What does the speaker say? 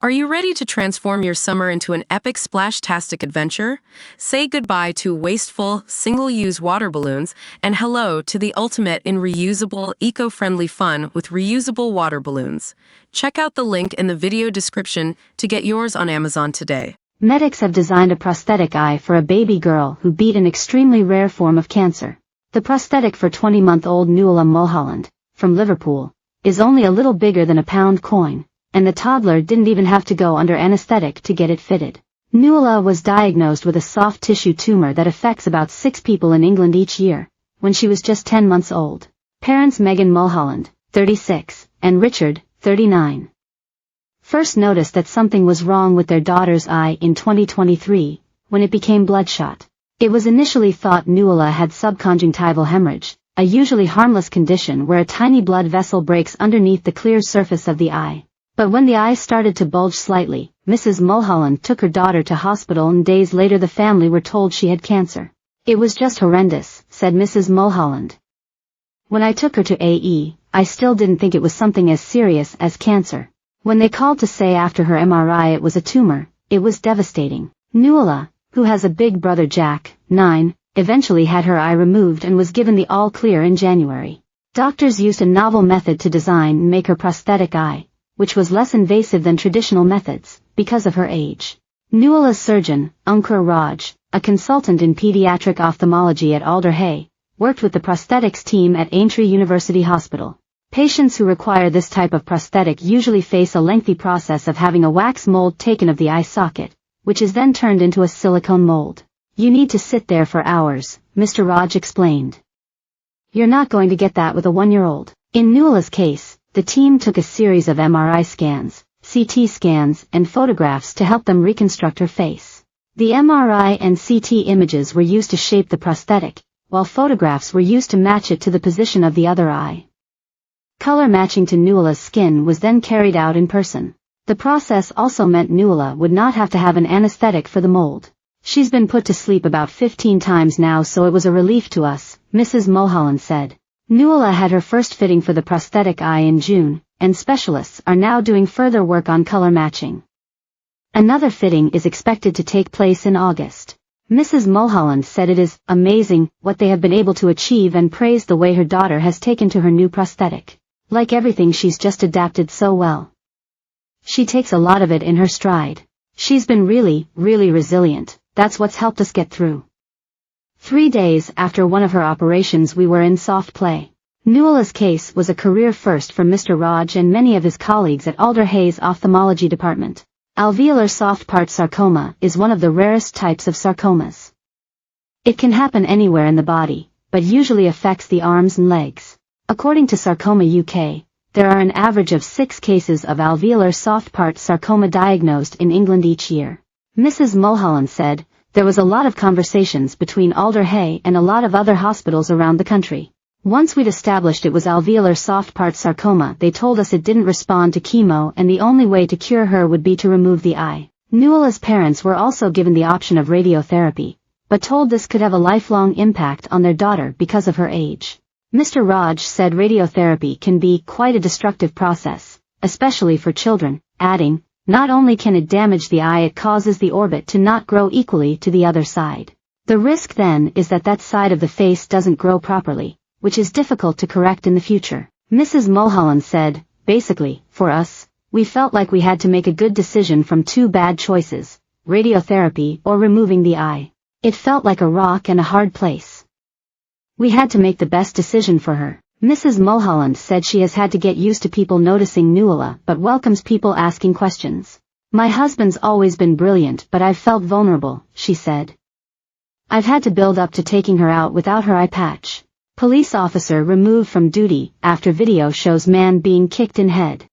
Are you ready to transform your summer into an epic splash-tastic adventure? Say goodbye to wasteful, single-use water balloons and hello to the ultimate in reusable, eco-friendly fun with reusable water balloons. Check out the link in the video description to get yours on Amazon today. Medics have designed a prosthetic eye for a baby girl who beat an extremely rare form of cancer. The prosthetic for 20-month-old Nuala Mulholland, from Liverpool, is only a little bigger than a pound coin, and the toddler didn't even have to go under anesthetic to get it fitted. Nuala was diagnosed with a soft tissue tumor that affects about 6 people in England each year, when she was just 10 months old. Parents Megan Mulholland, 36, and Richard, 39, first noticed that something was wrong with their daughter's eye in 2023, when it became bloodshot. It was initially thought Nuala had subconjunctival hemorrhage, a usually harmless condition where a tiny blood vessel breaks underneath the clear surface of the eye. But when the eye started to bulge slightly, Mrs. Mulholland took her daughter to hospital and days later the family were told she had cancer. It was just horrendous, said Mrs. Mulholland. When I took her to AE, I still didn't think it was something as serious as cancer. When they called to say after her MRI it was a tumor, it was devastating. Nuala, who has a big brother Jack, 9, eventually had her eye removed and was given the all clear in January. Doctors used a novel method to design and make her prosthetic eye, which was less invasive than traditional methods, because of her age. Nuala's surgeon, Ankur Raj, a consultant in pediatric ophthalmology at Alder, worked with the prosthetics team at Aintree University Hospital. Patients who require this type of prosthetic usually face a lengthy process of having a wax mold taken of the eye socket, which is then turned into a silicone mold. You need to sit there for hours, Mr. Raj explained. You're not going to get that with a 1-year-old. In Nuala's case, the team took a series of MRI scans, CT scans, and photographs to help them reconstruct her face. The MRI and CT images were used to shape the prosthetic, while photographs were used to match it to the position of the other eye. Color matching to Nuala's skin was then carried out in person. The process also meant Nuala would not have to have an anesthetic for the mold. She's been put to sleep about 15 times now, so it was a relief to us, Mrs. Mulholland said. Nuala had her first fitting for the prosthetic eye in June, and specialists are now doing further work on color matching. Another fitting is expected to take place in August. Mrs. Mulholland said it is amazing what they have been able to achieve and praised the way her daughter has taken to her new prosthetic. Like everything, she's just adapted so well. She takes a lot of it in her stride. She's been really resilient. That's what's helped us get through. 3 days after one of her operations we were in soft play. Nuala's case was a career first for Mr. Raj and many of his colleagues at Alder ophthalmology department. Alveolar soft part sarcoma is one of the rarest types of sarcomas. It can happen anywhere in the body, but usually affects the arms and legs. According to Sarcoma UK, there are an average of 6 cases of alveolar soft part sarcoma diagnosed in England each year. Mrs. Mulholland said, there was a lot of conversations between Alder and a lot of other hospitals around the country. Once we'd established it was alveolar soft part sarcoma, they told us it didn't respond to chemo and the only way to cure her would be to remove the eye. Nuala's parents were also given the option of radiotherapy, but told this could have a lifelong impact on their daughter because of her age. Mr. Raj said radiotherapy can be quite a destructive process, especially for children, adding, not only can it damage the eye, it causes the orbit to not grow equally to the other side. The risk then is that that side of the face doesn't grow properly, which is difficult to correct in the future. Mrs. Mulholland said, basically, for us, we felt like we had to make a good decision from 2 bad choices, radiotherapy or removing the eye. It felt like a rock and a hard place. We had to make the best decision for her. Mrs. Mulholland said she has had to get used to people noticing Nuala but welcomes people asking questions. My husband's always been brilliant but I've felt vulnerable, she said. I've had to build up to taking her out without her eye patch. Police officer removed from duty after video shows man being kicked in head.